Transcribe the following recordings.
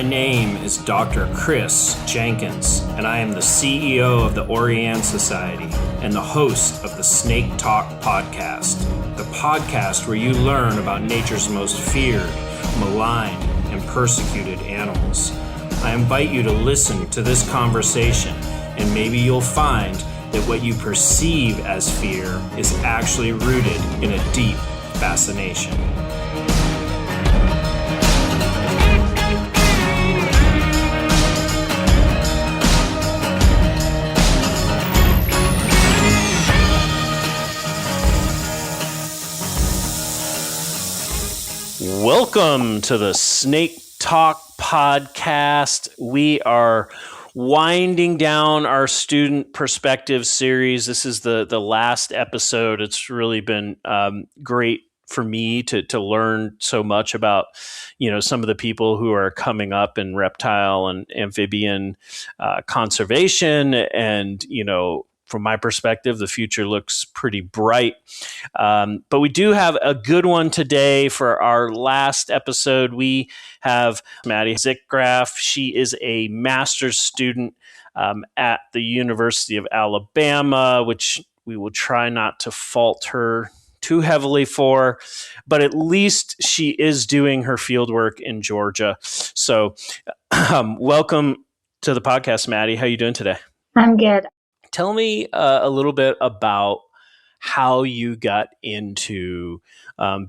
My name is Dr. Chris Jenkins, and I am the CEO of the Orianne Society and the host of the Snake Talk podcast, the podcast where you learn about nature's most feared, maligned, and persecuted animals. I invite you to listen to this conversation, and maybe you'll find that what you perceive as fear is actually rooted in a deep fascination. Welcome to the Snake Talk podcast. We are winding down our student perspective series. This is the last episode. It's really been great for me to learn so much about, some of the people who are coming up in reptile and amphibian conservation. And, from my perspective, the future looks pretty bright. But we do have a good one today for our last episode. We have Maddie Zickgraf. She is a master's student at the University of Alabama, which we will try not to fault her too heavily for, but at least she is doing her fieldwork in Georgia. So welcome to the podcast, Maddie. How are you doing today? I'm good. Tell me a little bit about how you got into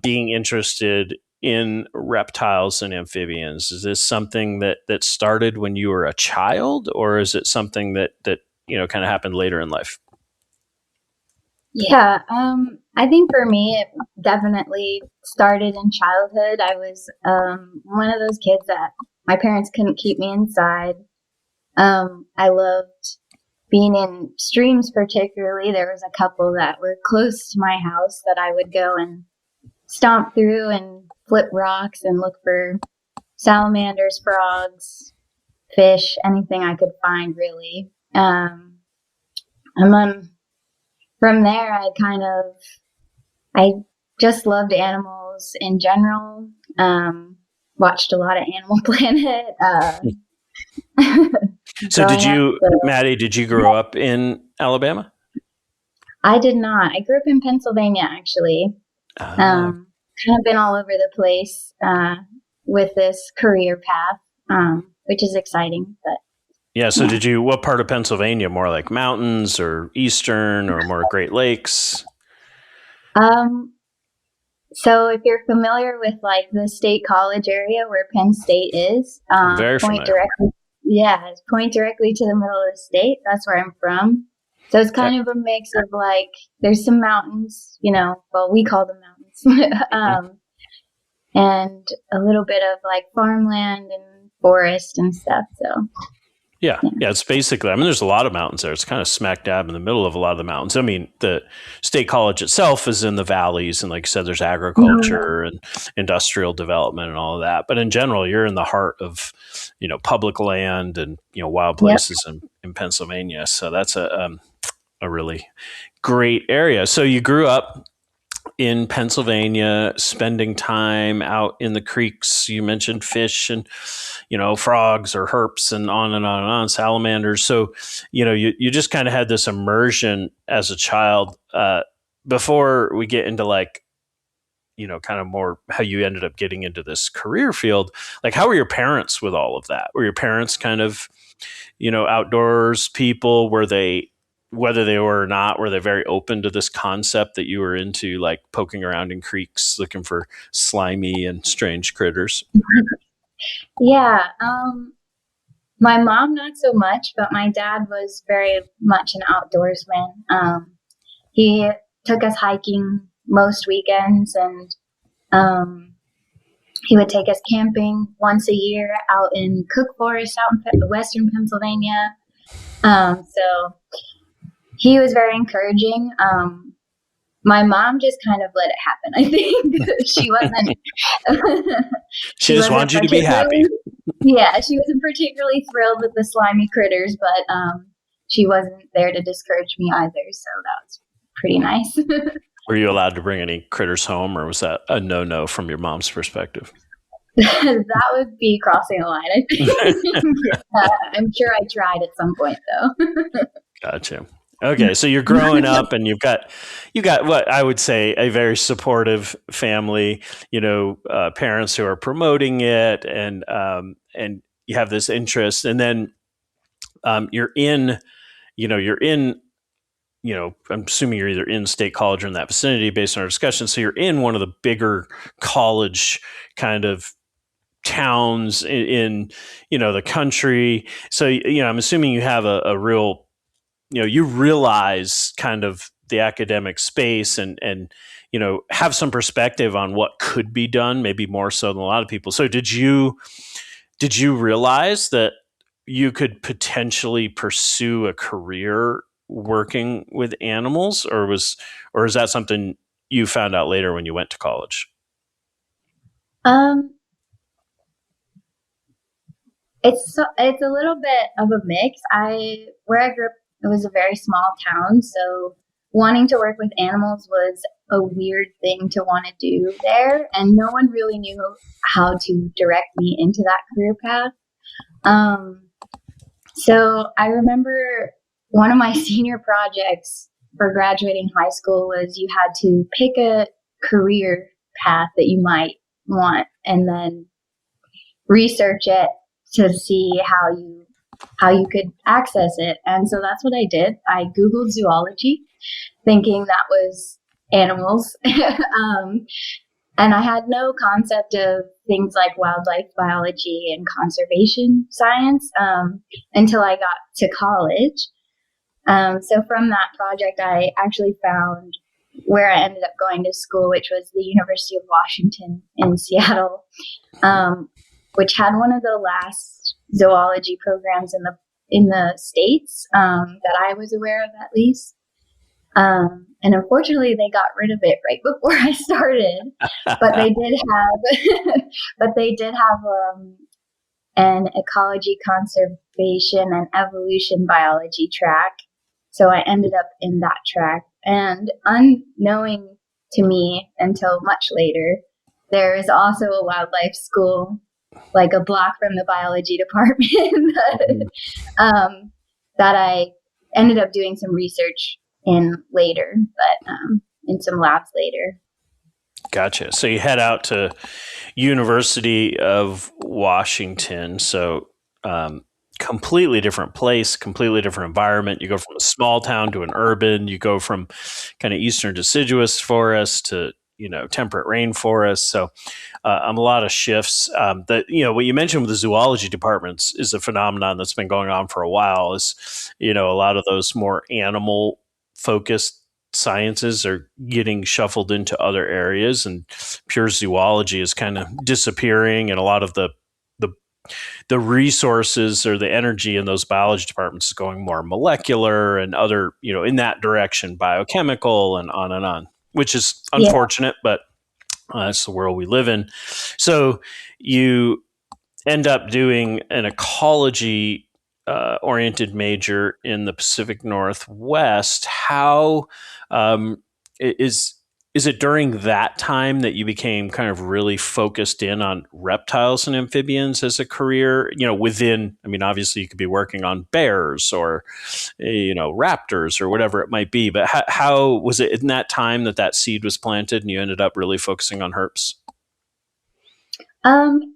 being interested in reptiles and amphibians. Is this something that started when you were a child, or is it something that kind of happened later in life? Yeah, I think for me, it definitely started in childhood. I was one of those kids that my parents couldn't keep me inside. I loved being in streams, particularly. There was a couple that were close to my house that I would go and stomp through and flip rocks and look for salamanders, frogs, fish, anything I could find, really. And then from there, I just loved animals in general. Watched a lot of Animal Planet. So Maddie, did you grow up in Alabama? I did not. I grew up in Pennsylvania, actually. Kind of been all over the place with this career path, which is exciting. But yeah. So what part of Pennsylvania? More like mountains or eastern or more Great Lakes? So if you're familiar with like the State College area where Penn State is, very familiar. Point directly to the middle of the state. That's where I'm from. So it's kind of a mix of like, there's some mountains, we call them mountains, and a little bit of like farmland and forest and stuff. So yeah, it's basically, there's a lot of mountains there. It's kind of smack dab in the middle of a lot of the mountains. The State College itself is in the valleys, and like you said, there's agriculture and industrial development and all of that. But in general, you're in the heart of, public land and, wild places in Pennsylvania. So that's a really great area. So you grew up in Pennsylvania, spending time out in the creeks. You mentioned fish and, frogs or herps and on and on and on, salamanders. So, you just kind of had this immersion as a child. Before we get into kind of more how you ended up getting into this career field, like how were your parents with all of that? Were your parents kind of, outdoors people? Were they, whether they were or not, were they very open to this concept that you were into, like poking around in creeks looking for slimy and strange critters? Yeah. My mom, not so much, but my dad was very much an outdoorsman. He took us hiking most weekends, and he would take us camping once a year out in Cook Forest, out in western Pennsylvania. So he was very encouraging. My mom just kind of let it happen, I think. She wasn't... she just wanted you to be happy. Yeah, she wasn't particularly thrilled with the slimy critters, but she wasn't there to discourage me either, so that was pretty nice. Were you allowed to bring any critters home, or was that a no-no from your mom's perspective? That would be crossing a line, I think. I'm sure I tried at some point, though. Gotcha. Okay, so you're growing up, and you got what I would say a very supportive family. Parents who are promoting it, and you have this interest, and then you're in. You're in. I'm assuming you're either in State College or in that vicinity, based on our discussion. So you're in one of the bigger college kind of towns in the country. So I'm assuming you have a real, you realize kind of the academic space, and have some perspective on what could be done, maybe more so than a lot of people. So did you realize that you could potentially pursue a career working with animals, or is that something you found out later when you went to college? Um, it's a little bit of a mix. Where I grew up, it was a very small town, so wanting to work with animals was a weird thing to want to do there, and no one really knew how to direct me into that career path. So I remember one of my senior projects for graduating high school was you had to pick a career path that you might want, and then research it to see how you could access it. And so that's what I did. I Googled zoology, thinking that was animals. And I had no concept of things like wildlife biology and conservation science until I got to college. So from that project, I actually found where I ended up going to school, which was the University of Washington in Seattle, which had one of the last zoology programs in the States that I was aware of, at least. And unfortunately, they got rid of it right before I started. But they did have an ecology, conservation, and evolution biology track. So I ended up in that track. And unknowing to me until much later, there is also a wildlife school, like a block from the biology department, that I ended up doing some research in later, but in some labs later. Gotcha. So you head out to University of Washington. So completely different place, completely different environment. You go from a small town to an urban. You go from kind of eastern deciduous forest to temperate rainforest. So a lot of shifts. That what you mentioned with the zoology departments is a phenomenon that's been going on for a while. Is a lot of those more animal focused sciences are getting shuffled into other areas, and pure zoology is kind of disappearing, and a lot of the resources or the energy in those biology departments is going more molecular and other, in that direction, biochemical and on, which is unfortunate, but that's the world we live in. So you end up doing an ecology oriented major in the Pacific Northwest. How is it during that time that you became kind of really focused in on reptiles and amphibians as a career? Within, I mean, obviously you could be working on bears or, raptors or whatever it might be, but how was it in that time that seed was planted and you ended up really focusing on herps?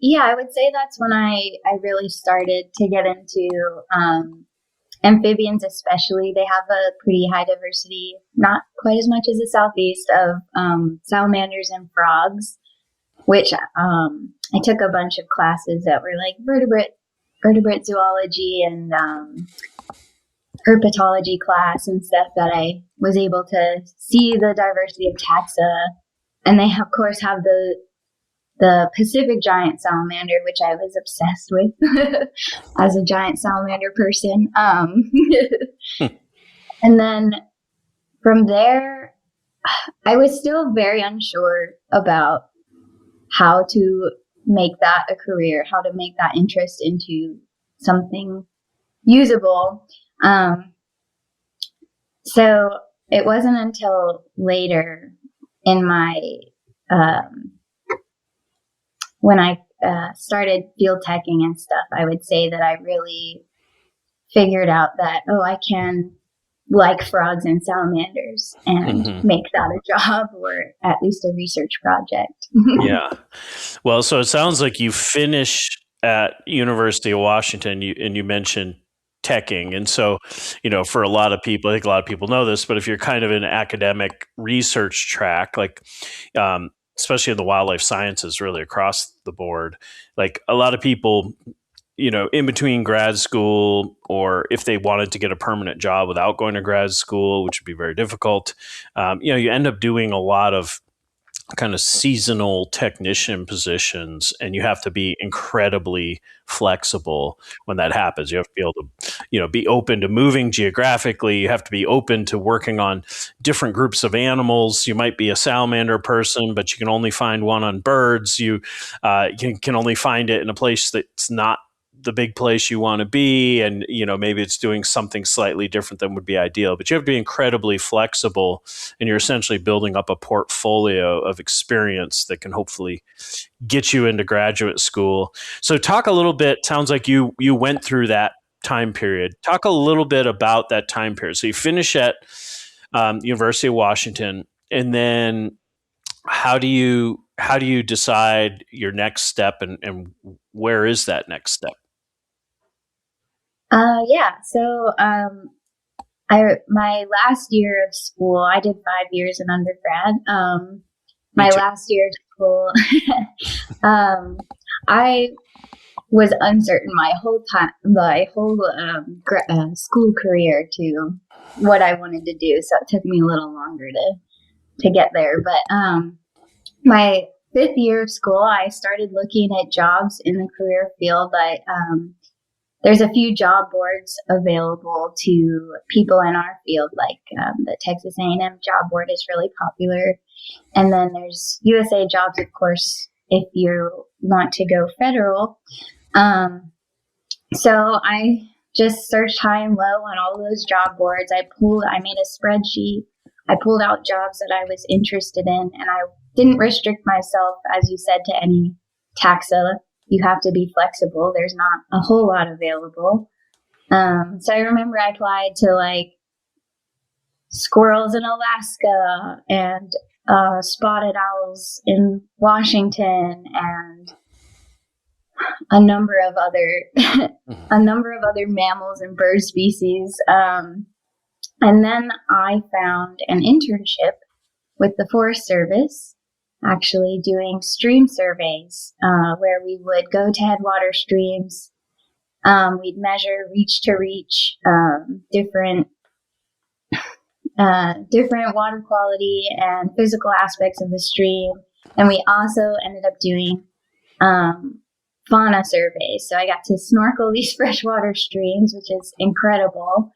Yeah, I would say that's when I really started to get into amphibians, especially. They have a pretty high diversity, not quite as much as the southeast, of salamanders and frogs, which I took a bunch of classes that were like vertebrate zoology and herpetology class and stuff, that I was able to see the diversity of taxa. And they, of course, have the Pacific Giant Salamander, which I was obsessed with as a giant salamander person. And then from there, I was still very unsure about how to make that a career, how to make that interest into something usable. So it wasn't until later in my when I started field teching and stuff, I would say that I really figured out that, I can like frogs and salamanders and make that a job or at least a research project. Yeah. Well, so it sounds like you finished at University of Washington, and you mentioned teching. And so, for a lot of people, I think a lot of people know this, but if you're kind of in an academic research track, like, especially in the wildlife sciences, really across the board, like a lot of people, in between grad school, or if they wanted to get a permanent job without going to grad school, which would be very difficult, you end up doing a lot of kind of seasonal technician positions, and you have to be incredibly flexible when that happens. You have to be able to, be open to moving geographically. You have to be open to working on different groups of animals. You might be a salamander person, but you can only find one on birds. You can only find it in a place that's not the big place you want to be, and maybe it's doing something slightly different than would be ideal, but you have to be incredibly flexible, and you're essentially building up a portfolio of experience that can hopefully get you into graduate school. So talk a little bit, sounds like you went through that time period. Talk a little bit about that time period. So you finish at University of Washington, and then how do you decide your next step, and where is that next step? So my last year of school, I did 5 years in undergrad. My last year of school, I was uncertain my whole school career to what I wanted to do. So it took me a little longer to get there. But my 5th year of school, I started looking at jobs in the career field. There's a few job boards available to people in our field, like the Texas A&M job board is really popular. And then there's USA Jobs, of course, if you want to go federal. So I just searched high and low on all those job boards. I made a spreadsheet. I pulled out jobs that I was interested in, and I didn't restrict myself, as you said, to any taxa. You have to be flexible. There's not a whole lot available. So I remember I applied to squirrels in Alaska and spotted owls in Washington and a number of other mammals and bird species. And then I found an internship with the Forest Service, actually doing stream surveys, where we would go to headwater streams. We'd measure reach to reach, different water quality and physical aspects of the stream. And we also ended up doing fauna surveys. So I got to snorkel these freshwater streams, which is incredible.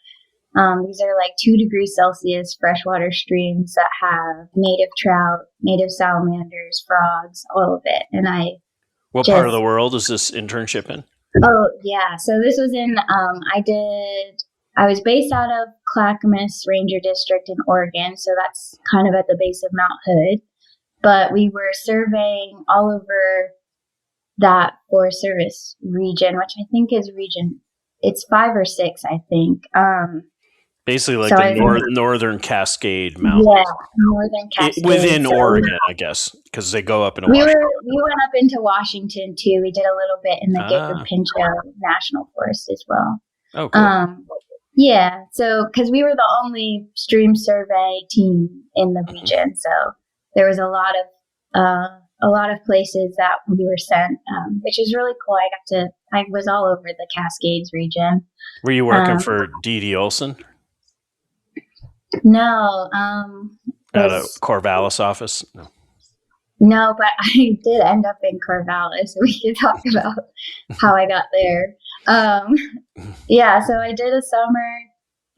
These are 2 degrees Celsius freshwater streams that have native trout, native salamanders, frogs, all of it. And What part of the world is this internship in? Oh, yeah. So this was in, I was based out of Clackamas Ranger District in Oregon. So that's kind of at the base of Mount Hood. But we were surveying all over that Forest Service region, which I think is it's 5 or 6, I think. Basically the northern Cascade Mountains. Yeah, northern Cascade. Within Oregon, I guess, because they go up into Washington. We went up into Washington, too. We did a little bit in the Gopher National Forest as well. Oh, cool. Yeah, so because we were the only stream survey team in the region, so there was a lot of places that we were sent, which is really cool. I was all over the Cascades region. Were you working for D.D. Olson? No. At a Corvallis office? No, but I did end up in Corvallis. We could talk about how I got there. Yeah, so I did a summer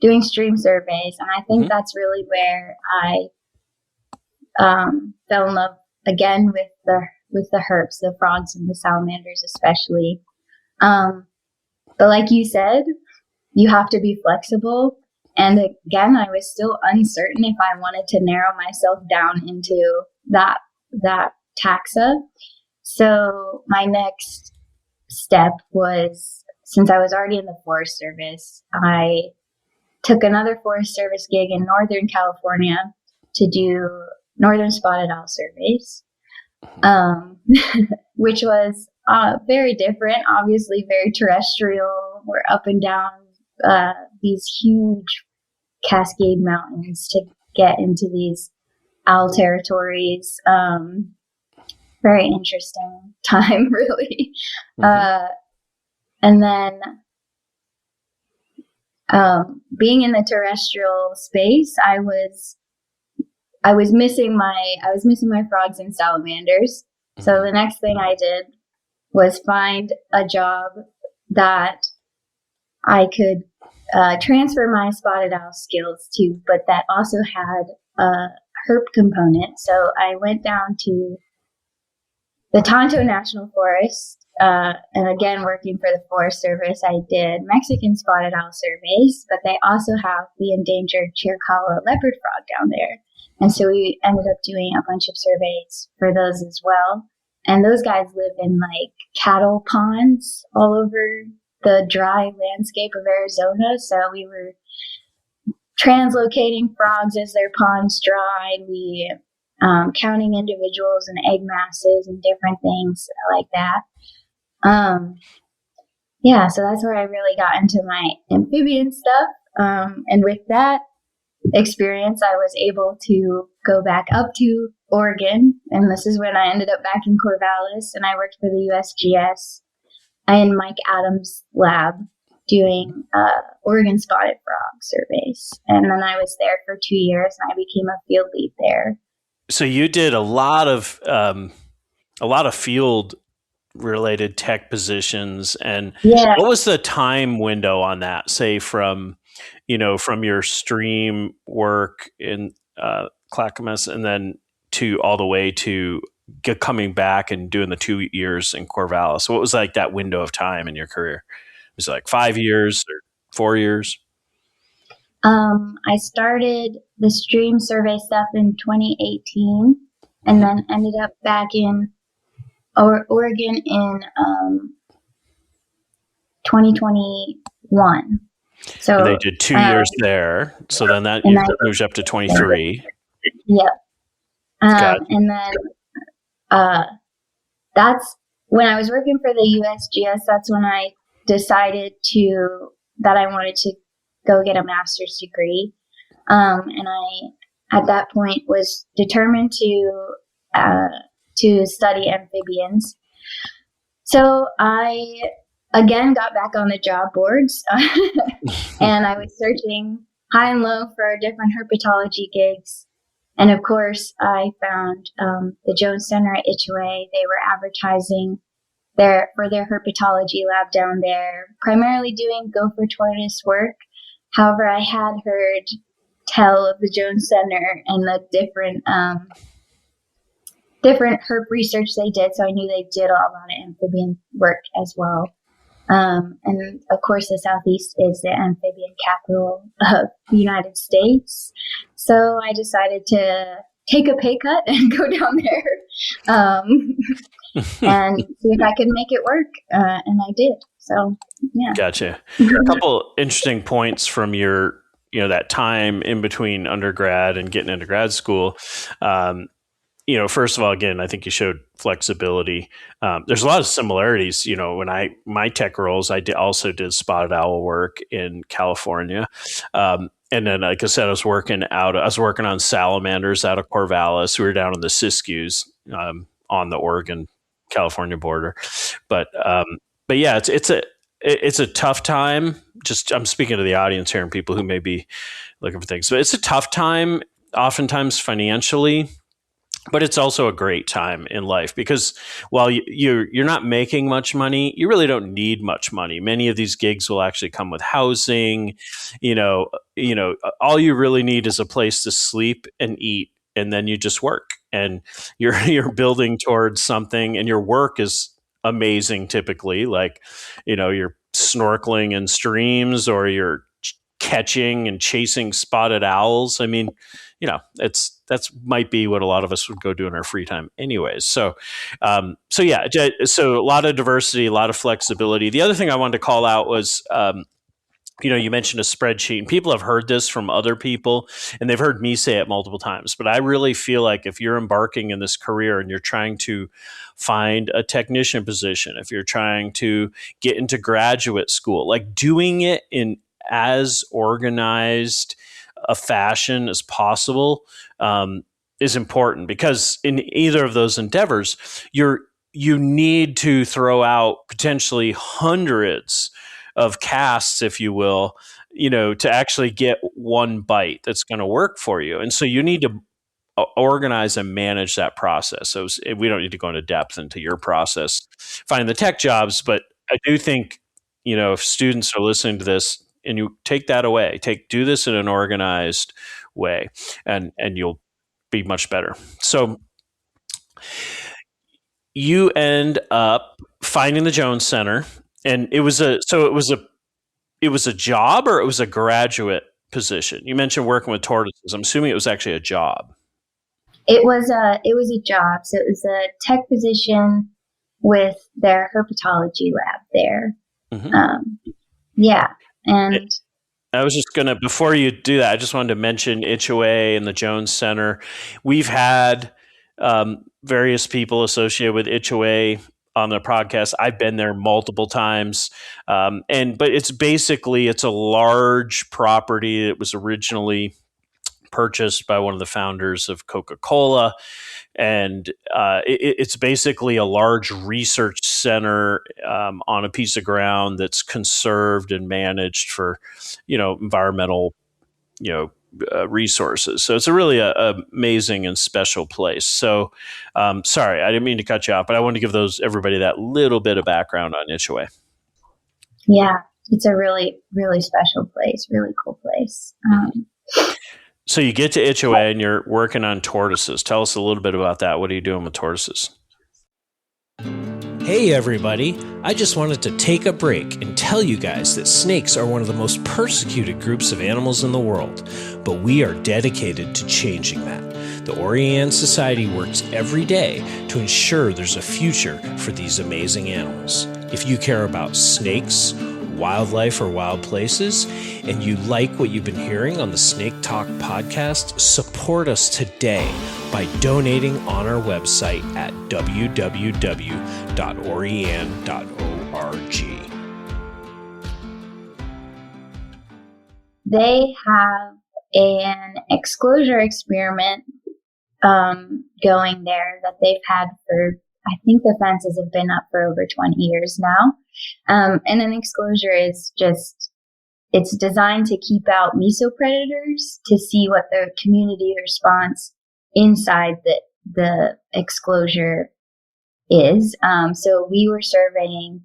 doing stream surveys, and I think that's really where I fell in love again with the herps, the frogs and the salamanders especially. But like you said, you have to be flexible. And again, I was still uncertain if I wanted to narrow myself down into that taxa. So my next step was, since I was already in the Forest Service, I took another Forest Service gig in Northern California to do northern spotted owl surveys, which was very different, obviously very terrestrial. We're up and down these huge Cascade Mountains to get into these owl territories. Very interesting time, really. And then being in the terrestrial space, I was missing my frogs and salamanders. So the next thing I did was find a job that I could transfer my spotted owl skills to, but that also had a herp component. So I went down to the Tonto National Forest, and again, working for the Forest Service, I did Mexican spotted owl surveys, but they also have the endangered Chiricahua Leopard Frog down there. And so we ended up doing a bunch of surveys for those as well. And those guys live in like cattle ponds all over the dry landscape of Arizona. So we were translocating frogs as their ponds dried. We counting individuals and egg masses and different things like that. Yeah, so that's where I really got into my amphibian stuff. And with that experience, I was able to go back up to Oregon. And this is when I ended up back in Corvallis, and I worked for the USGS in Mike Adams' lab doing Oregon spotted frog surveys. And then I was there for 2 years, and I became a field lead there. So you did a lot of field related tech positions, and what was the time window on that? Say from your stream work in Clackamas, and then to all the way to coming back and doing the 2 years in Corvallis. So what was like that window of time in your career? Was it like 5 years or 4 years? I started the stream survey stuff in 2018, and then ended up back in Oregon in 2021. So and they did 2 years there. So then that moves up to 23. Yep. And then that's when I was working for the USGS. That's when I decided that I wanted to go get a master's degree. And I, at that point, was determined to study amphibians. So I, again, got back on the job boards and I was searching high and low for different herpetology gigs. And of course, I found the Jones Center at Ichauway. They were advertising for their herpetology lab down there, primarily doing gopher tortoise work. However, I had heard tell of the Jones Center and the different herp research they did, so I knew they did a lot of amphibian work as well. And of course, the Southeast is the amphibian capital of the United States. So I decided to take a pay cut and go down there and see if I could make it work. And I did. So, yeah. Gotcha. A couple interesting points from your, that time in between undergrad and getting into grad school. First of all, again, I think you showed flexibility. There's a lot of similarities. When my tech roles, I also did spotted owl work in California. And then, like I said, I was working on salamanders out of Corvallis. We were down in the Siskiyous on the Oregon-California border. But yeah, it's a tough time. I'm speaking to the audience here and people who may be looking for things. But it's a tough time, oftentimes financially. But it's also a great time in life because while you're not making much money, you really don't need much money. Many of these gigs will actually come with housing. All you really need is a place to sleep and eat, and then you just work. And you're building towards something, and your work is amazing. Typically, like you're snorkeling in streams, or you're catching and chasing spotted owls. I mean, that's might be what a lot of us would go do in our free time anyways. So so a lot of diversity, a lot of flexibility. The other thing I wanted to call out was, you mentioned a spreadsheet, and people have heard this from other people, and they've heard me say it multiple times. But I really feel like if you're embarking in this career and you're trying to find a technician position, if you're trying to get into graduate school, like doing it in as organized a fashion as possible is important, because in either of those endeavors, you need to throw out potentially hundreds of casts, if you will, to actually get one bite that's going to work for you. And so you need to organize and manage that process. So we don't need to go into depth into your process, finding the tech jobs, but I do think, if students are listening to this and you take that away, do this in an organized way, and you'll be much better. So you end up finding the Jones Center, and it was a job, or it was a graduate position? You mentioned working with tortoises. I'm assuming it was actually a job. It was a job. So it was a tech position with their herpetology lab there. Mm-hmm. Yeah. And I was just before you do that, I just wanted to mention Ichauway and the Jones Center. We've had various people associated with Ichauway on the podcast. I've been there multiple times. But it's a large property. It was originally purchased by one of the founders of Coca-Cola. And it's basically a large research center on a piece of ground that's conserved and managed for, environmental, resources. So it's a really amazing and special place. So sorry, I didn't mean to cut you off, but I wanted to give everybody that little bit of background on Ichauway. Yeah, it's a really, really special place, really cool place. So you get to Ichauway and you're working on tortoises. Tell us a little bit about that. What are you doing with tortoises? Hey everybody, I just wanted to take a break and tell you guys that snakes are one of the most persecuted groups of animals in the world, but we are dedicated to changing that. The Orianne Society works every day to ensure there's a future for these amazing animals. If you care about snakes, wildlife, or wild places, and you like what you've been hearing on the Snake Talk podcast, support us today by donating on our website at www.orianne.org. They have an exclosure experiment going there that they've had for, I think the fences have been up for over 20 years now. And an exclosure is it's designed to keep out mesopredators to see what the community response inside the exclosure is. So we were surveying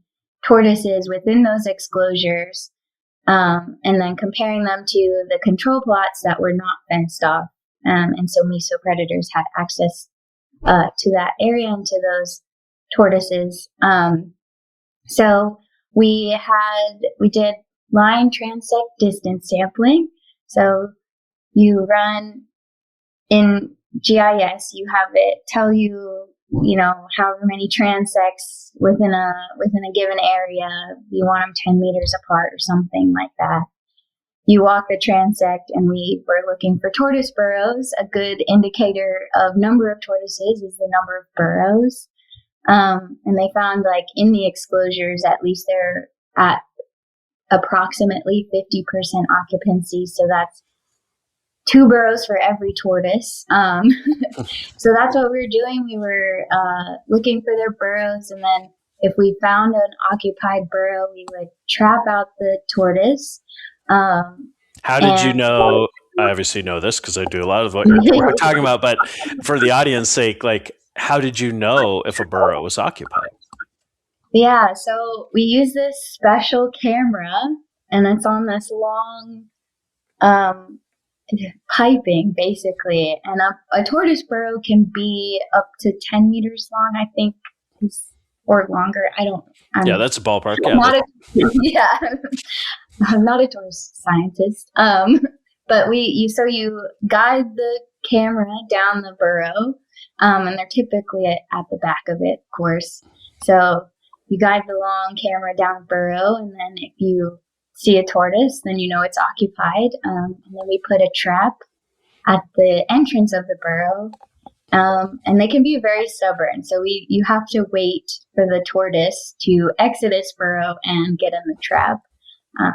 tortoises within those exclosures, and then comparing them to the control plots that were not fenced off. And so mesopredators had access to that area and to those tortoises. So we did line transect distance sampling. So you run in GIS, you have it tell you, however many transects within a given area, you want them 10 meters apart or something like that. You walk the transect, and we were looking for tortoise burrows. A good indicator of number of tortoises is the number of burrows. And they found, like, in the exclosures, at least they're at approximately 50% occupancy. So that's 2 burrows for every tortoise. So that's what we were doing. We were looking for their burrows, and then if we found an occupied burrow, we would trap out the tortoise. How did you know? I obviously know this because I do a lot of what you're talking about, but for the audience's sake, like, how did you know if a burrow was occupied? Yeah, so we use this special camera, and it's on this long piping, basically. And a tortoise burrow can be up to 10 meters long, I think, or longer. Yeah, that's a ballpark. Yeah. I'm not a tortoise scientist. But you guide the camera down the burrow, and they're typically at the back of it, of course. So you guide the long camera down the burrow, and then if you see a tortoise, then you know it's occupied. And then we put a trap at the entrance of the burrow, and they can be very stubborn. So you have to wait for the tortoise to exit its burrow and get in the trap. I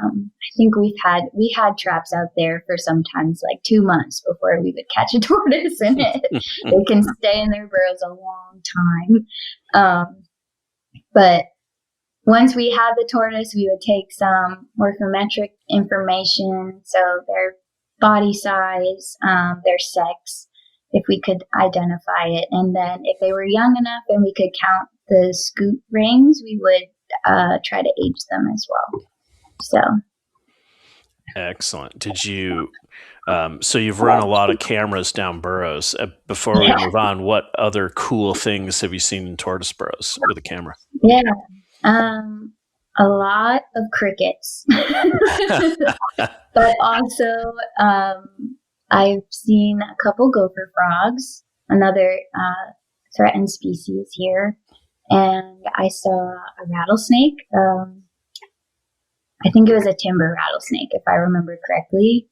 think we had traps out there for sometimes like 2 months before we would catch a tortoise in it. They can stay in their burrows a long time. But once we had the tortoise, we would take some morphometric information, so their body size, their sex, if we could identify it. And then if they were young enough and we could count the scoop rings, we would try to age them as well. So excellent. Did you so you've run a lot of cameras down burrows. Before we move on, what other cool things have you seen in tortoise burrows with a camera? Yeah, a lot of crickets, but also I've seen a couple gopher frogs, another threatened species here, and I saw a rattlesnake. I think it was a timber rattlesnake, if I remember correctly.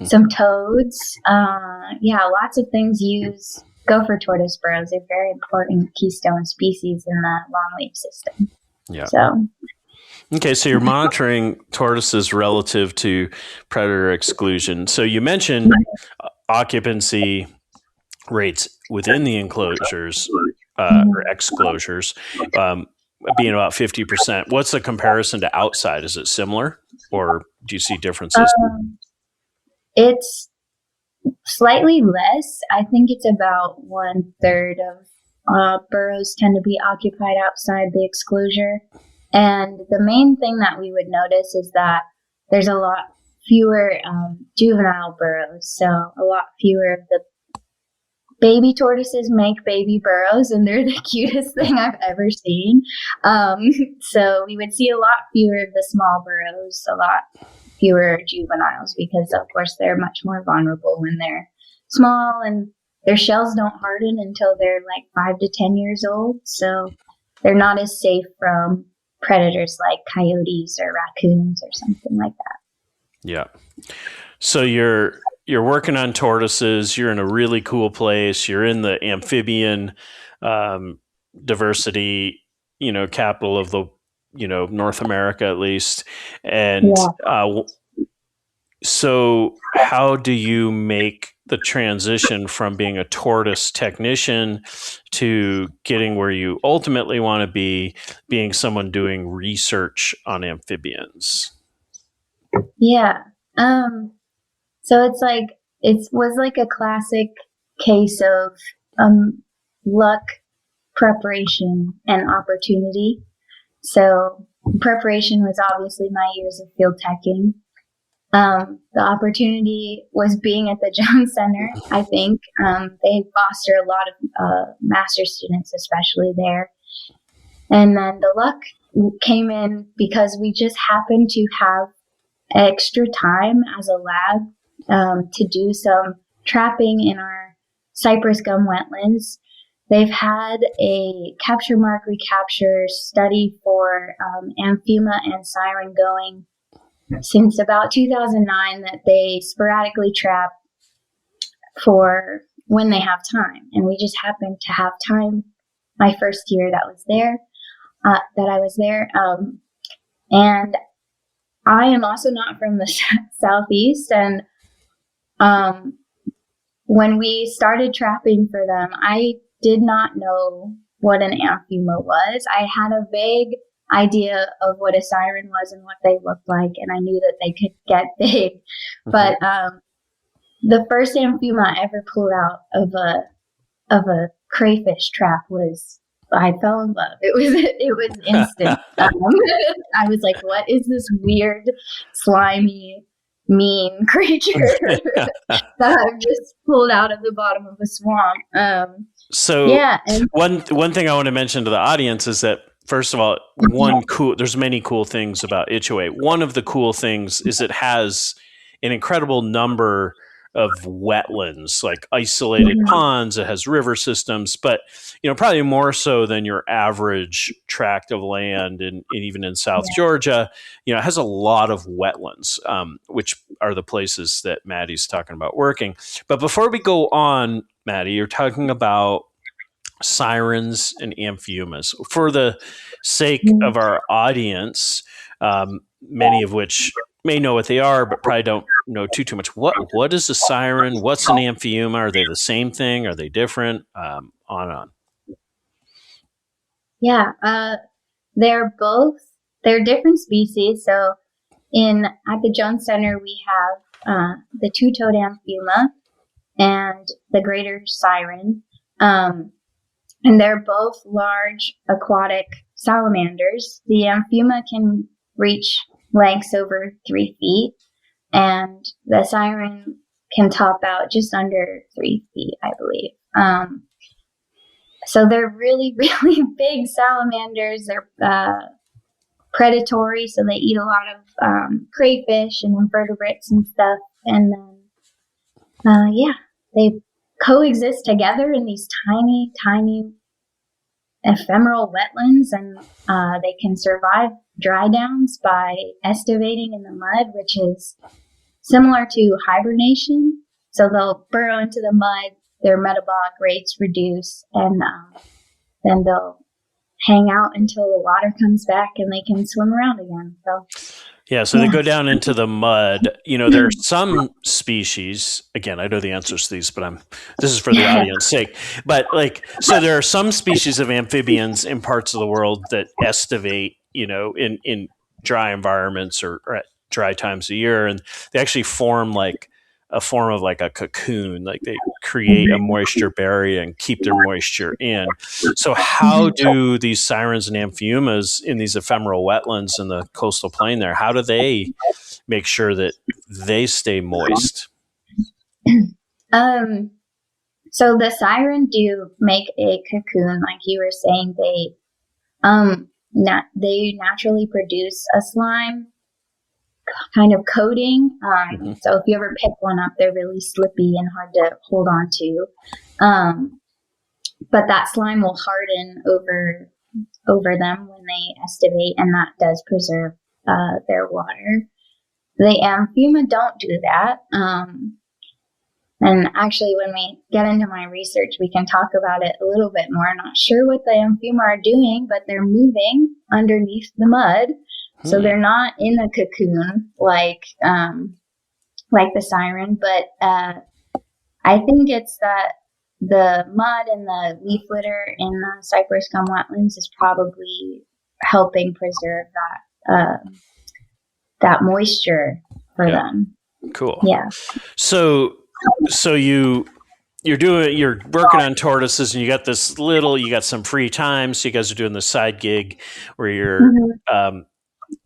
Some toads. Lots of things use gopher tortoise burrows. They're very important keystone species in the longleaf system. Yeah. So. Okay, so you're monitoring tortoises relative to predator exclusion. So you mentioned occupancy rates within the enclosures or exclosures. Being about 50%. What's the comparison to outside? Is it similar, or do you see differences? It's slightly less. I think it's about 1/3 of burrows tend to be occupied outside the exclosure. And the main thing that we would notice is that there's a lot fewer juvenile burrows. So a lot fewer of the baby tortoises make baby burrows, and they're the cutest thing I've ever seen. So we would see a lot fewer of the small burrows, a lot fewer juveniles, because of course they're much more vulnerable when they're small, and their shells don't harden until they're like 5 to 10 years old. So they're not as safe from predators like coyotes or raccoons or something like that. Yeah. So you're working on tortoises. You're in a really cool place. You're in the amphibian diversity, capital of the, North America at least. And so how do you make the transition from being a tortoise technician to getting where you ultimately want to be, being someone doing research on amphibians? Yeah. So it was like a classic case of luck, preparation, and opportunity. So preparation was obviously my years of field teching. The opportunity was being at the Jones Center, I think. They foster a lot of master students, especially there. And then the luck came in because we just happened to have extra time as a lab to do some trapping in our cypress gum wetlands. They've had a capture mark recapture study for Amphiumas and Siren going since about 2009, that they sporadically trap for when they have time. And we just happened to have time my first year that I was there. And I am also not from the Southeast. And when we started trapping for them, I did not know what an Amphiumas was. I had a vague idea of what a siren was and what they looked like, and I knew that they could get big. But the first Amphiumas I ever pulled out of a crayfish trap I fell in love. It was instant. I was like, what is this weird, slimy, mean creature that I've just pulled out of the bottom of a swamp? One thing I want to mention to the audience is that first of all, there's many cool things about Ichauway. One of the cool things is it has an incredible number of wetlands, like isolated ponds. It has river systems, but probably more so than your average tract of land, and even in South Georgia, it has a lot of wetlands, which are the places that Maddie's talking about working. But before we go on, Maddie, you're talking about sirens and amphiumas. For the sake of our audience, many of which may know what they are, but probably don't know too much. What is a siren? What's an amphiuma? Are they the same thing? Are they different? On and on. Yeah, they're different species. So at the Jones Center, we have the two-toed amphiuma and the greater siren. And they're both large aquatic salamanders. The amphiuma can reach lengths over 3 feet, and the siren can top out just under 3 feet, I believe. So they're really, really big salamanders. They're predatory, so they eat a lot of crayfish and invertebrates and stuff. And then, they coexist together in these tiny, tiny ephemeral wetlands, and they can survive dry downs by estivating in the mud, which is similar to hibernation. So they'll burrow into the mud, their metabolic rates reduce, and then they'll hang out until the water comes back and they can swim around again. So they go down into the mud. There are some species, again, I know the answers to these, but this is for the audience's sake. But so there are some species of amphibians in parts of the world that estivate, in dry environments or at dry times of year. And they actually form a form of a cocoon, they create a moisture barrier and keep their moisture in. So how do these sirens and amphiumas in these ephemeral wetlands in the coastal plain there, how do they make sure that they stay moist? So the siren do make a cocoon, like you were saying. They naturally produce a slime kind of coating. So if you ever pick one up, they're really slippy and hard to hold on to. But that slime will harden over them when they estivate, and that does preserve their water. The amphiuma don't do that. And actually, when we get into my research, we can talk about it a little bit more. I'm not sure what the amphiuma are doing, but they're moving underneath the mud. So they're not in a cocoon like the siren, but I think it's that the mud and the leaf litter in the cypress gum wetlands is probably helping preserve that moisture for them. Cool. Yeah. So you're working on tortoises, and you got some free time. So you guys are doing the side gig where you're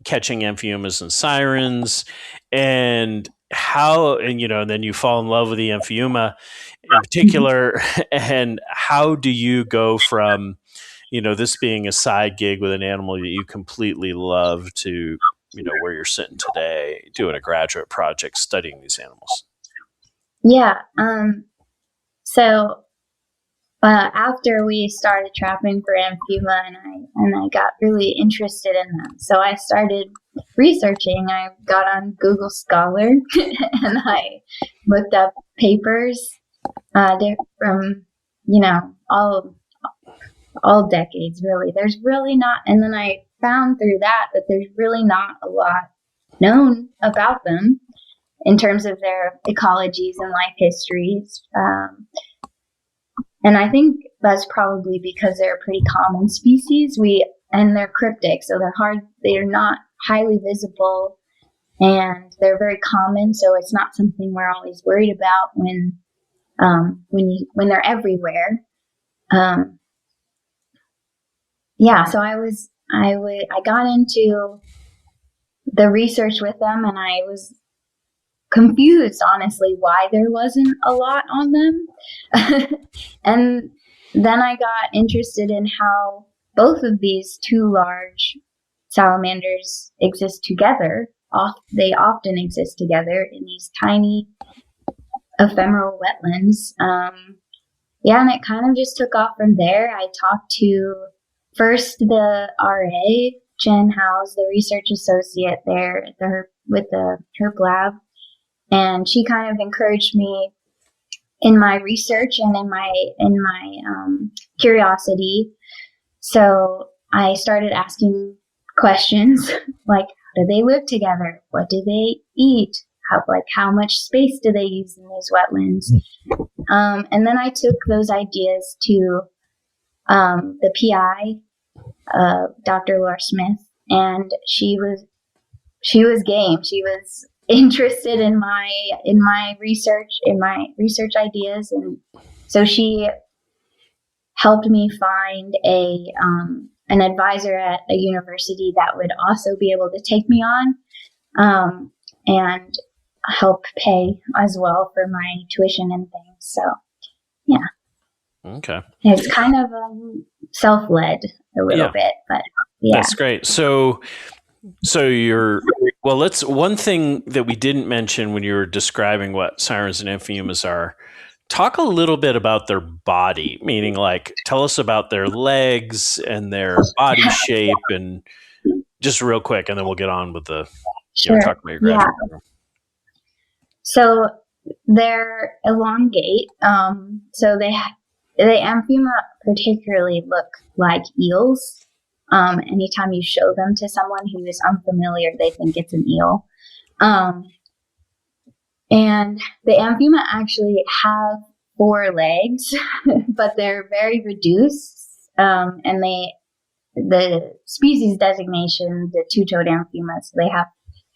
catching amphiumas and sirens, and then you fall in love with the amphiuma in particular. And how do you go from, this being a side gig with an animal that you completely love to, where you're sitting today doing a graduate project studying these animals? Yeah. So after we started trapping for amphiuma, and I got really interested in them, so I started researching. I got on Google Scholar and I looked up papers from all decades. Really, there's really not. And then I found through that there's really not a lot known about them in terms of their ecologies and life histories. And I think that's probably because they're a pretty common species. And they're cryptic, so they're not highly visible, and they're very common. So it's not something we're always worried about when they're everywhere. So I got into the research with them, and I was confused, honestly, why there wasn't a lot on them. And then I got interested in how both of these two large salamanders exist together. They often exist together in these tiny ephemeral wetlands. And it kind of just took off from there. I talked to first the RA, Jen Howes, the research associate there at with the Herp Lab, and she kind of encouraged me in my research and in my curiosity. So I started asking questions like, how do they live together? What do they eat? How much space do they use in these wetlands? And then I took those ideas to the PI, Dr. Laura Smith, and she was game. She was interested in my research ideas, and so she helped me find an advisor at a university that would also be able to take me on, and help pay as well for my tuition and things. So, yeah. Okay. It's kind of self-led a little bit, but yeah. That's great. So one thing that we didn't mention when you were describing what sirens and amphiumas are, talk a little bit about their body, meaning like tell us about their legs and their body shape, and just real quick, and then we'll get on with the talk about your graduate program. So they're elongate. So the Amphiuma particularly look like eels. Anytime you show them to someone who is unfamiliar, they think it's an eel. And the Amphiuma actually have 4 legs, but they're very reduced. And the species designation, the 2-toed Amphiumas, they have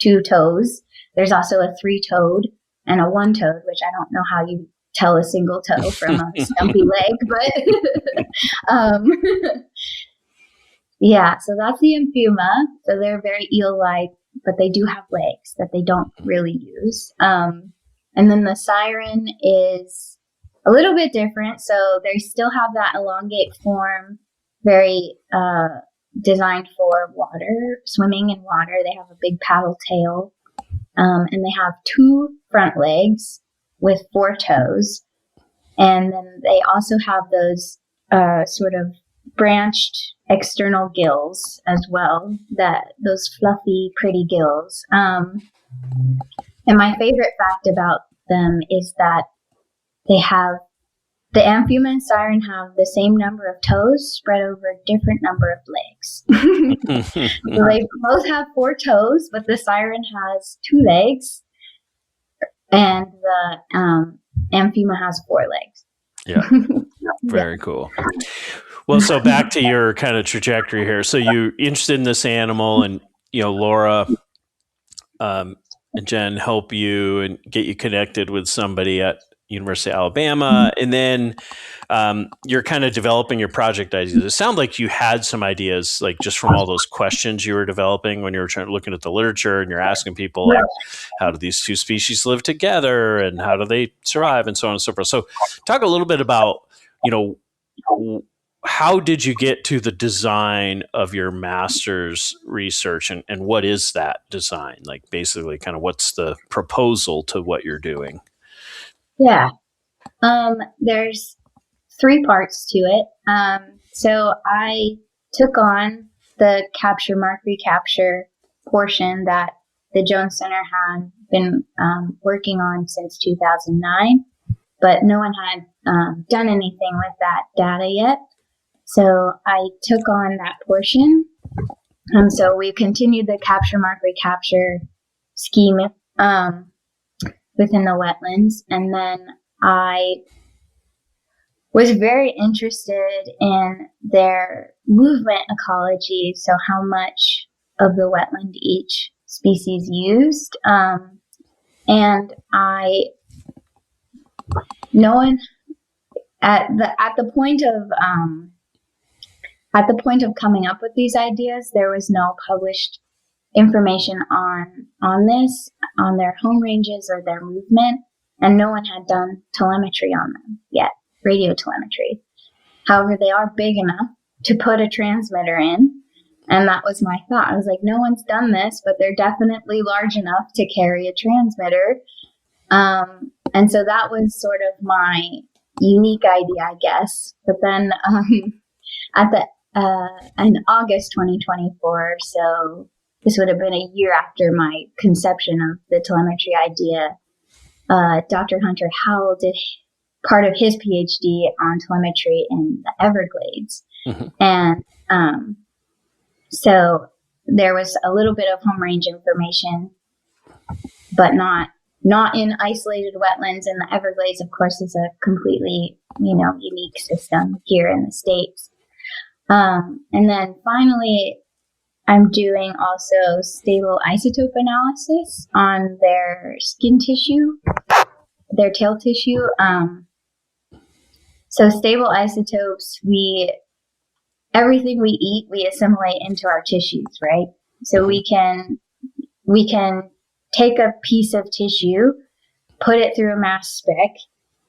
2 toes. There's also a 3-toed and a 1-toed, which I don't know how you tell a single toe from a stumpy leg, but yeah, so that's the Amphiuma. So they're very eel-like, but they do have legs that they don't really use. And then the siren is a little bit different. So they still have that elongate form, very designed for water, swimming in water. They have a big paddle tail, and they have 2 front legs with 4 toes. And then they also have those sort of branched external gills as well, those fluffy, pretty gills. And my favorite fact about them is that the Amphiuma and siren have the same number of toes spread over a different number of legs. So they both have 4 toes, but the siren has 2 legs, and the Amphiuma has 4 legs. Yeah, very cool. Well, so back to your kind of trajectory here. So you're interested in this animal, and Laura and Jen help you and get you connected with somebody at University of Alabama, and then you're kind of developing your project ideas. It sounds like you had some ideas, like just from all those questions you were developing when you were looking at the literature, and you're asking people, like, how do these 2 species live together, and how do they survive, and so on and so forth. So, talk a little bit about, how did you get to the design of your master's research, and what is that design? Like, basically, kind of what's the proposal to what you're doing? Yeah. There's 3 parts to it. So I took on the capture, mark, recapture portion that the Jones Center had been working on since 2009, but no one had done anything with that data yet. So I took on that portion. So we continued the capture, mark, recapture scheme within the wetlands. And then I was very interested in their movement ecology, so how much of the wetland each species used. And no one at the point of coming up with these ideas, there was no published information on this, on their home ranges or their movement, and no one had done telemetry on them yet, radio telemetry. However, they are big enough to put a transmitter in. And that was my thought. I was like, no one's done this, but they're definitely large enough to carry a transmitter. And so that was sort of my unique idea, I guess. But then in August 2024, so this would have been a year after my conception of the telemetry idea, Dr. Hunter Howell did part of his PhD on telemetry in the Everglades. Mm-hmm. And so there was a little bit of home range information, but not in isolated wetlands. And the Everglades, of course, is a completely, unique system here in the States. And then finally, I'm doing also stable isotope analysis on their skin tissue, their tail tissue. So stable isotopes, everything we eat, we assimilate into our tissues, right? So we can take a piece of tissue, put it through a mass spec,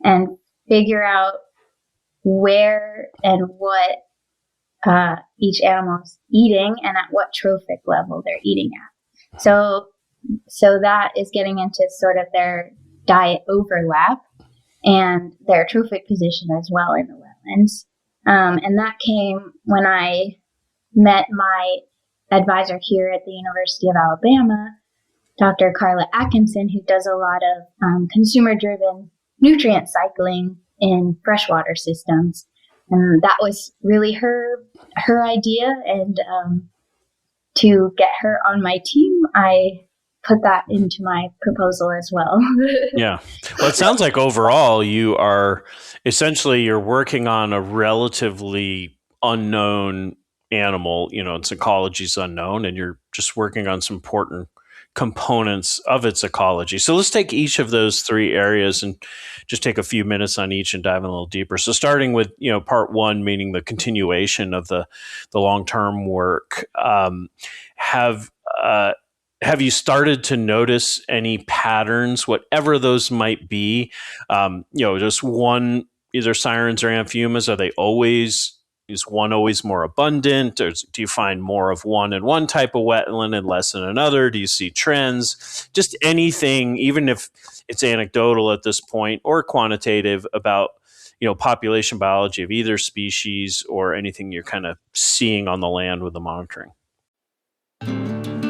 and figure out where and what each animal is eating and at what trophic level they're eating at. So that is getting into sort of their diet overlap and their trophic position as well in the wetlands. And that came when I met my advisor here at the University of Alabama, Dr. Carla Atkinson, who does a lot of consumer-driven nutrient cycling in freshwater systems. And that was really her idea. And to get her on my team, I put that into my proposal as well. Yeah. Well, it sounds like overall you're working on a relatively unknown animal, its ecology is unknown, and you're just working on some important components of its ecology. So let's take each of those three areas and just take a few minutes on each and dive in a little deeper. So starting with, part one, meaning the continuation of the long-term work, have you started to notice any patterns, whatever those might be? Just one, either sirens or amphiumas, is one always more abundant? Or do you find more of one in one type of wetland and less in another? Do you see trends? Just anything, even if it's anecdotal at this point or quantitative, about population biology of either species or anything you're kind of seeing on the land with the monitoring.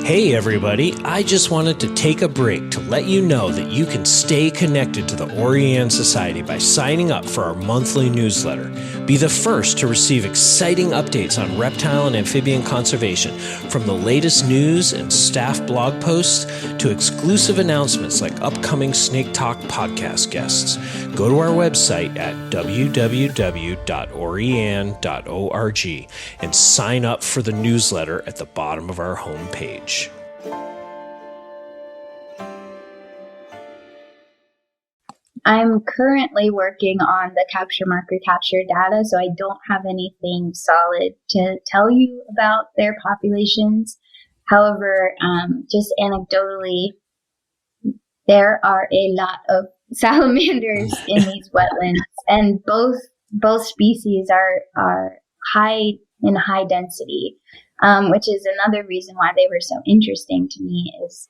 Hey everybody, I just wanted to take a break to let you know that you can stay connected to the Orianne Society by signing up for our monthly newsletter. Be the first to receive exciting updates on reptile and amphibian conservation, from the latest news and staff blog posts to exclusive announcements like upcoming Snake Talk podcast guests. Go to our website at www.orianne.org and sign up for the newsletter at the bottom of our homepage. I'm currently working on the capture mark recapture data, so I don't have anything solid to tell you about their populations. However, just anecdotally, there are a lot of salamanders in these wetlands, and both species are in high density, which is another reason why they were so interesting to me. Is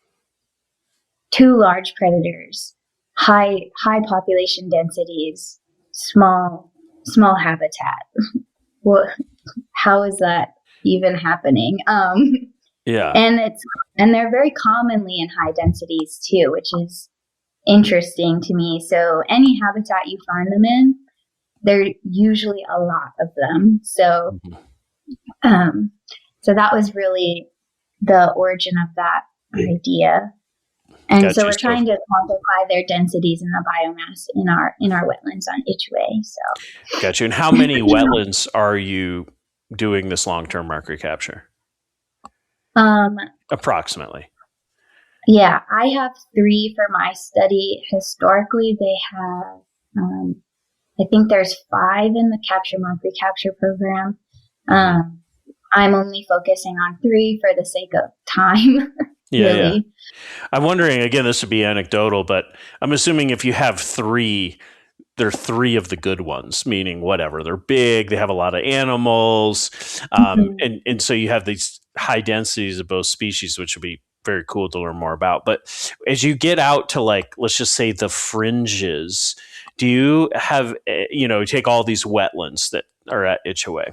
two large predators, high population densities, small habitat. How is that even happening? Yeah, and they're very commonly in high densities too, which is interesting to me. So any habitat you find them in, there are usually a lot of them. So, so that was really the origin of that idea. And gotcha. So we're trying to quantify their densities and the biomass in our wetlands on Ichauway. So, gotcha. And how many wetlands are you doing this long-term mark recapture? Approximately. Yeah, I have 3 for my study. Historically, they have, I think there's 5 in the capture mark recapture program. I'm only focusing on 3 for the sake of time. Yeah, really. Yeah. I'm wondering, again, this would be anecdotal, but I'm assuming if you have 3, they're three of the good ones, meaning whatever. They're big, they have a lot of animals, and so you have these high densities of both species, which would be very cool to learn more about. But as you get out to, like, let's just say the fringes, do you have, take all these wetlands that are at Ichauway?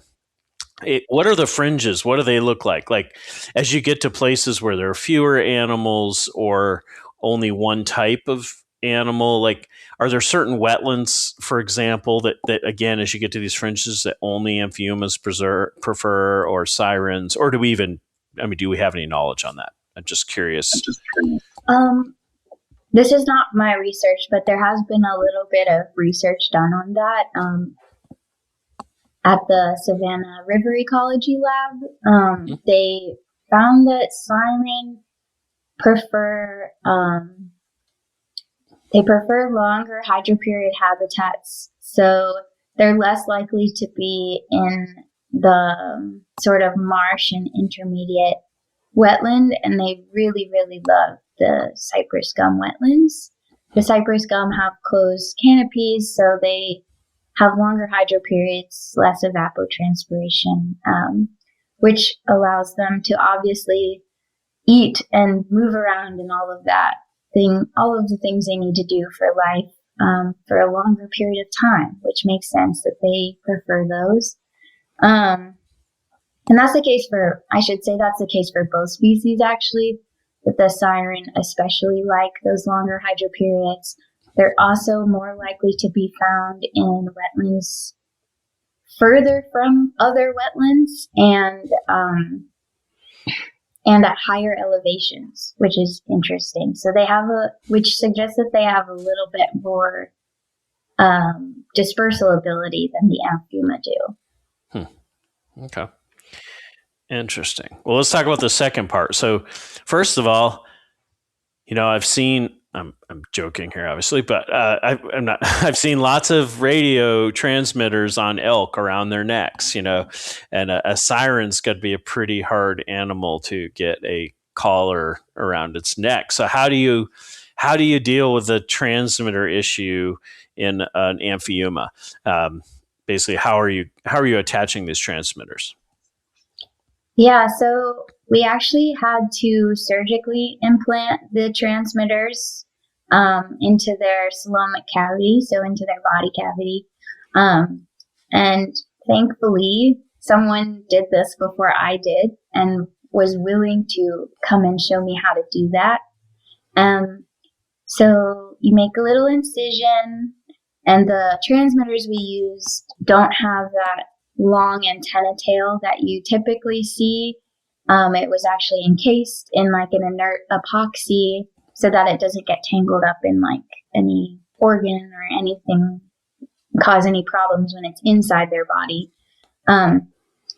What are the fringes? What do they look like? Like, as you get to places where there are fewer animals or only one type of animal, like, are there certain wetlands, for example, that again, as you get to these fringes, that only Amphiumas prefer, or Sirens, or do we have any knowledge on that? I'm just curious. This is not my research, but there has been a little bit of research done on that. At the Savannah River Ecology Lab, they found that siren prefer longer hydroperiod habitats, so they're less likely to be in the sort of marsh and intermediate wetland, and they really, really love the cypress gum wetlands. The cypress gum have closed canopies, so they have longer hydroperiods, less evapotranspiration, which allows them to obviously eat and move around and all of the things they need to do for life for a longer period of time, which makes sense that they prefer those. And that's the case that's the case for both species, actually, but the siren especially like those longer hydroperiods. They're also more likely to be found in wetlands further from other wetlands and at higher elevations, which is interesting. So which suggests that they have a little bit more dispersal ability than the Amphiuma do. Okay. Interesting. Well, let's talk about the second part. So, first of all, I've seen. I'm joking here, obviously, but I'm not. I've seen lots of radio transmitters on elk around their necks, and a siren's got to be a pretty hard animal to get a collar around its neck. So how do you deal with the transmitter issue in an Amphiuma? Basically, how are you attaching these transmitters? Yeah, so we actually had to surgically implant the transmitters into their coelomic cavity, so into their body cavity. And thankfully, someone did this before I did and was willing to come and show me how to do that. So you make a little incision, and the transmitters we used don't have that long antenna tail that you typically see. It was actually encased in like an inert epoxy so that it doesn't get tangled up in like any organ or anything, cause any problems when it's inside their body.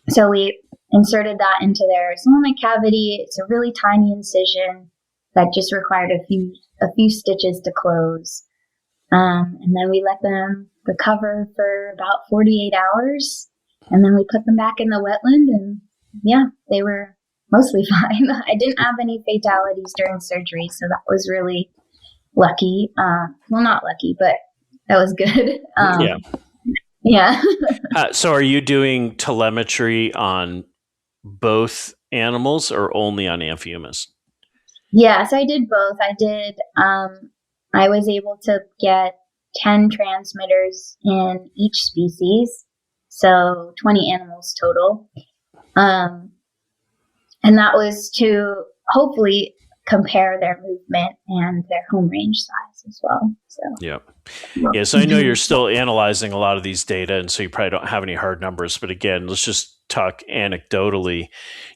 So we inserted that into their coelomic cavity. It's a really tiny incision that just required a few stitches to close. And then we let them recover for about 48 hours. And then we put them back in the wetland, and yeah, they were mostly fine. I didn't have any fatalities during surgery, so that was really lucky. Well, not lucky, but that was good. Yeah. So are you doing telemetry on both animals or only on Amphiumas? Yeah, so I did both. I was able to get 10 transmitters in each species. So 20 animals total. And that was to hopefully compare their movement and their home range size as well. So yeah. So I know you're still analyzing a lot of these data, and so you probably don't have any hard numbers. But again, let's just talk anecdotally.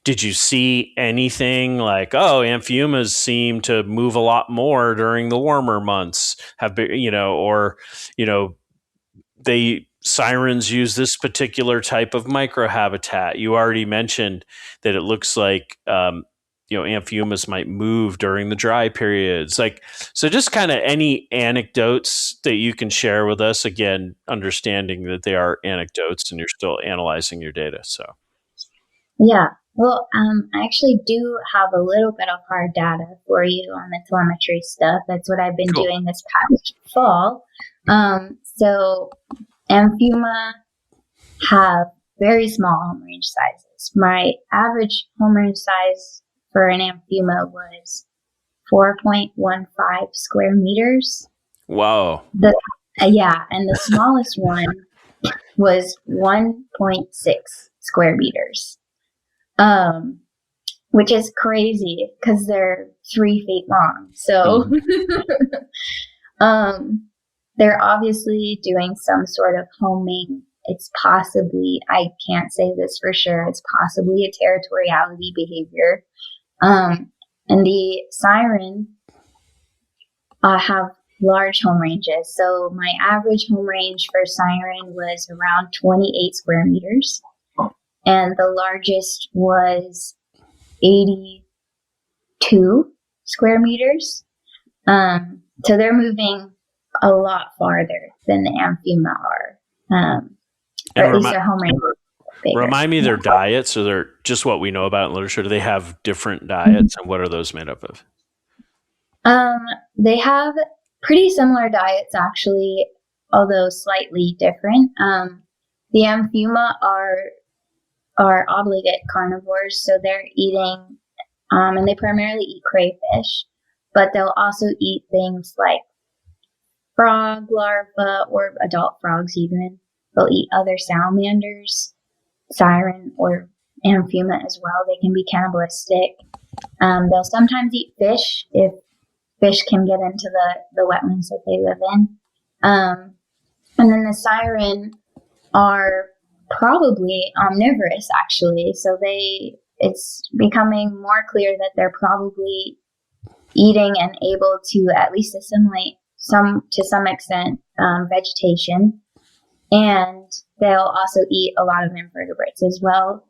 Did you see anything like, Amphiumas seem to move a lot more during the warmer months? Sirens use this particular type of microhabitat. You already mentioned that it looks like Amphiumas might move during the dry periods. So just kind of any anecdotes that you can share with us, again, understanding that they are anecdotes and you're still analyzing your data. So yeah. Well, I actually do have a little bit of hard data for you on the telemetry stuff. That's what I've been doing this past fall. So Amphiuma have very small home range sizes. My average home range size for an Amphiuma was 4.15 square meters. Wow. Yeah, and the smallest one was 1.6 square meters, which is crazy because they're 3 feet long. So they're obviously doing some sort of homing. It's possibly, I can't say this for sure, it's possibly a territoriality behavior. And the siren have large home ranges. So my average home range for siren was around 28 square meters. And the largest was 82 square meters. So they're moving a lot farther than the Amphiuma are. Or at least their home range is bigger. Remind me their diets, or they're just what we know about in literature. Do they have different diets, and what are those made up of? They have pretty similar diets, actually, although slightly different. The Amphiuma are obligate carnivores, so they're eating, and they primarily eat crayfish, but they'll also eat things like frog larvae or adult frogs even. They'll eat other salamanders, siren or Amphiuma as well. They can be cannibalistic. They'll sometimes eat fish if fish can get into the wetlands that they live in. And then the siren are probably omnivorous, actually. So it's becoming more clear that they're probably eating and able to at least assimilate to some extent vegetation. And they'll also eat a lot of invertebrates as well.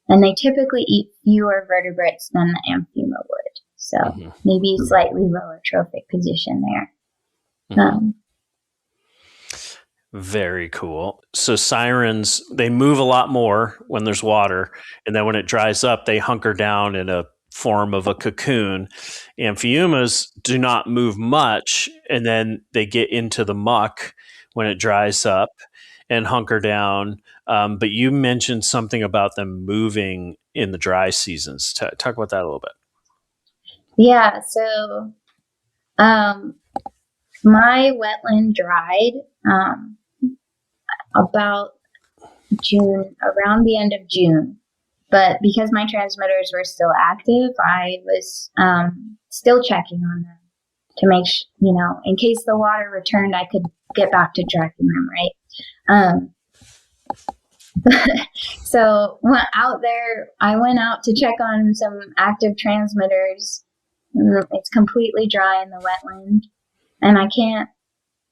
And they typically eat fewer vertebrates than the Amphiuma would. So maybe slightly lower trophic position there. Very cool. So sirens, they move a lot more when there's water. And then when it dries up, they hunker down in a form of a cocoon. Amphiumas do not move much. And then they get into the muck when it dries up and hunker down. But you mentioned something about them moving in the dry seasons. Talk about that a little bit. Yeah, so my wetland dried about June, around the end of June. But because my transmitters were still active, I was still checking on them to make in case the water returned, I could get back to tracking them, right? So I went out to check on some active transmitters. It's completely dry in the wetland, and I can't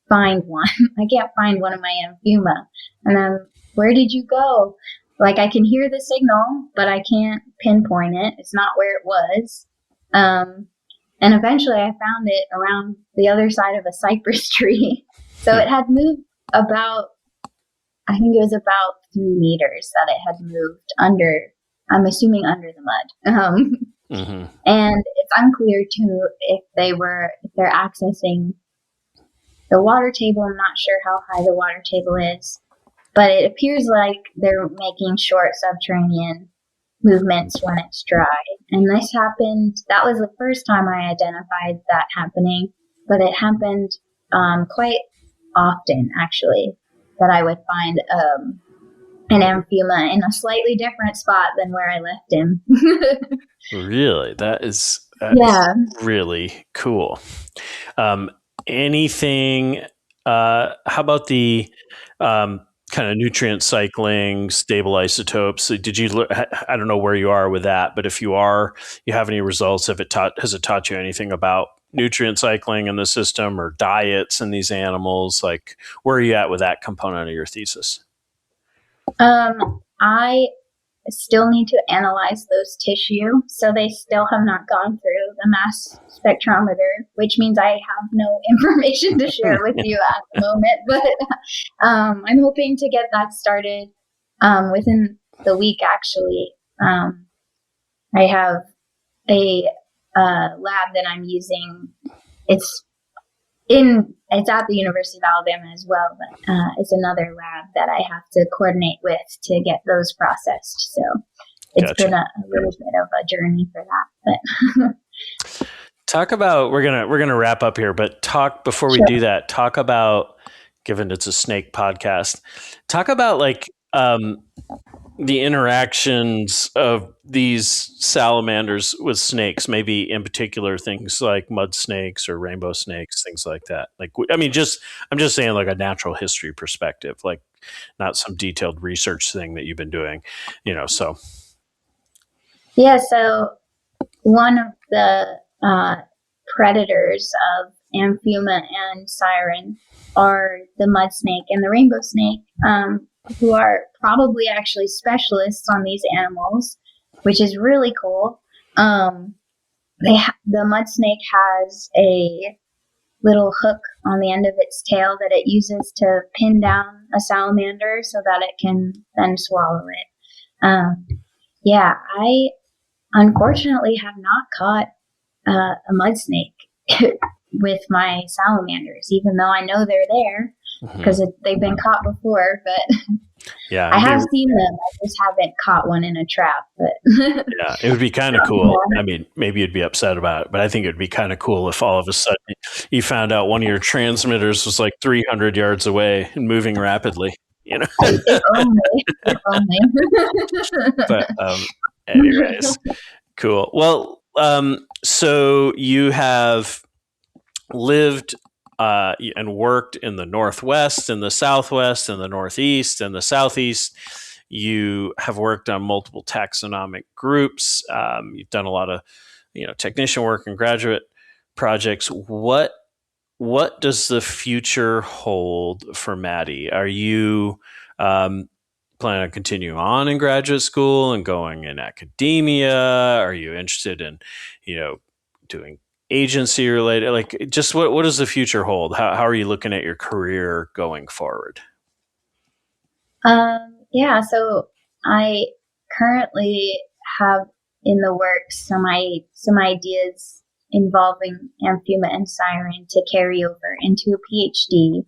find one. I can't find one of my Amphiuma. And then, where did you go? Like, I can hear the signal, but I can't pinpoint it. It's not where it was. And eventually I found it around the other side of a cypress tree. So it had moved about, I think it was about 3 meters that it had moved under, I'm assuming under the mud. And it's unclear too if they're accessing the water table. I'm not sure how high the water table is, but it appears like they're making short subterranean movements when it's dry. And this happened, that was the first time I identified that happening, but it happened quite often, actually, that I would find an Amphiuma in a slightly different spot than where I left him. Really? That is really cool. Anything, how about the kind of nutrient cycling, stable isotopes? Did you, I don't know where you are with that, but if you have any results, has it taught you anything about nutrient cycling in the system or diets in these animals? Like, where are you at with that component of your thesis? I still need to analyze those tissue, so they still have not gone through the mass spectrometer, which means I have no information to share with you at the moment, but I'm hoping to get that started within the week, actually. I have a lab that I'm using. It's it's at the University of Alabama as well, but it's another lab that I have to coordinate with to get those processed. So it's been a little bit of a journey for that. But talk about we're gonna wrap up here, but before we do that, talk about, given it's a snake podcast, talk about like the interactions of these salamanders with snakes, maybe in particular things like mud snakes or rainbow snakes, things like that. Like, I mean, I'm just saying like a natural history perspective, like not some detailed research thing that you've been doing, so. Yeah. So one of the predators of Amphiuma and Siren are the mud snake and the rainbow snake, who are probably actually specialists on these animals, which is really cool. The mud snake has a little hook on the end of its tail that it uses to pin down a salamander so that it can then swallow it. I unfortunately have not caught a mud snake with my salamanders, even though I know they're there because they've been caught before. But I have seen them. I just haven't caught one in a trap. But yeah, it would be kind of cool. I mean, maybe you'd be upset about it, but I think it'd be kind of cool if all of a sudden you found out one of your transmitters was like 300 yards away and moving rapidly. If only. But anyways, cool. Well, so you have lived and worked in the Northwest, in the Southwest, in the Northeast, and the Southeast. You have worked on multiple taxonomic groups. You've done a lot of, technician work and graduate projects. What does the future hold for Maddie? Are you planning on continuing on in graduate school and going in academia? Are you interested in, doing agency related? Like, just what does the future hold? How are you looking at your career going forward? So I currently have in the works some ideas involving Amphiuma and Siren to carry over into a PhD.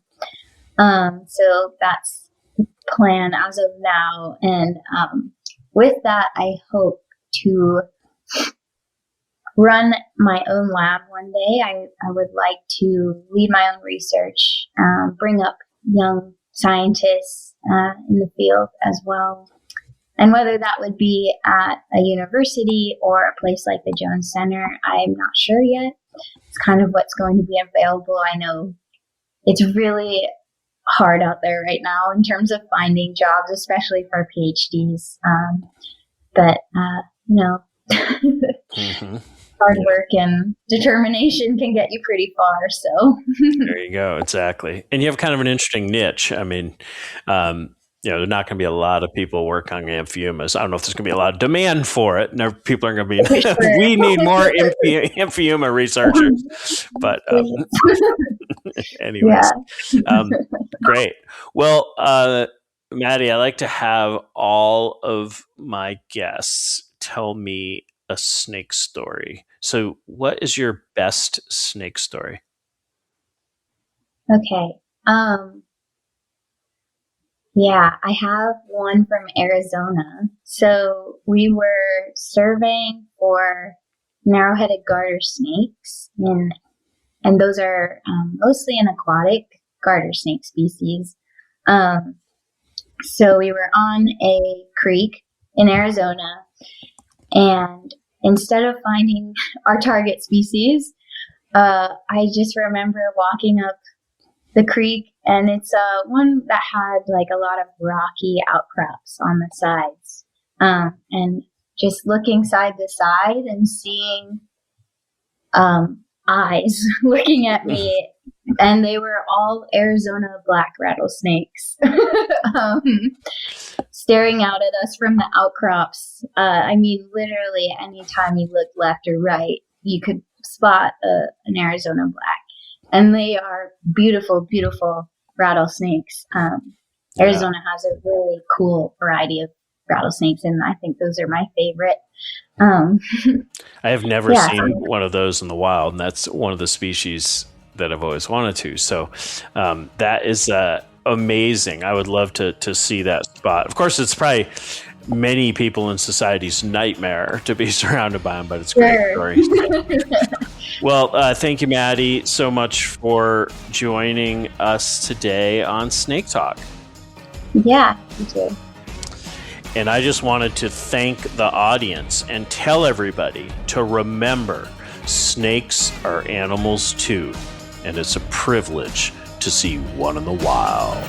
So that's the plan as of now. And with that, I hope to run my own lab one day. I would like to lead my own research, bring up young scientists in the field as well. And whether that would be at a university or a place like the Jones Center, I'm not sure yet. It's kind of what's going to be available. I know it's really hard out there right now in terms of finding jobs, especially for PhDs. Hard work and determination can get you pretty far. So there you go. Exactly. And you have kind of an interesting niche. I mean, there's not going to be a lot of people working on Amphiumas. I don't know if there's going to be a lot of demand for it. No, people are going to be, we need more Amphiuma researchers. But anyways, great. Well, Maddie, I like to have all of my guests tell me a snake story. So what is your best snake story? Okay. I have one from Arizona. So we were surveying for narrow-headed garter snakes, and those are mostly an aquatic garter snake species. So we were on a creek in Arizona, and instead of finding our target species, I just remember walking up the creek, and it's one that had like a lot of rocky outcrops on the sides, and just looking side to side and seeing eyes looking at me, and they were all Arizona black rattlesnakes staring out at us from the outcrops. I mean, literally anytime you looked left or right, you could spot an Arizona black. And they are beautiful, beautiful rattlesnakes. Arizona has a really cool variety of rattlesnakes, and I think those are my favorite. I have never seen one of those in the wild, and that's one of the species that I've always wanted to. So that is amazing. I would love to see that spot. Of course, it's probably many people in society's nightmare to be surrounded by them, but it's a great story. Well, thank you, Maddie, so much for joining us today on Snake Talk. Yeah, you too. And I just wanted to thank the audience and tell everybody to remember snakes are animals too, and it's a privilege to see one in the wild.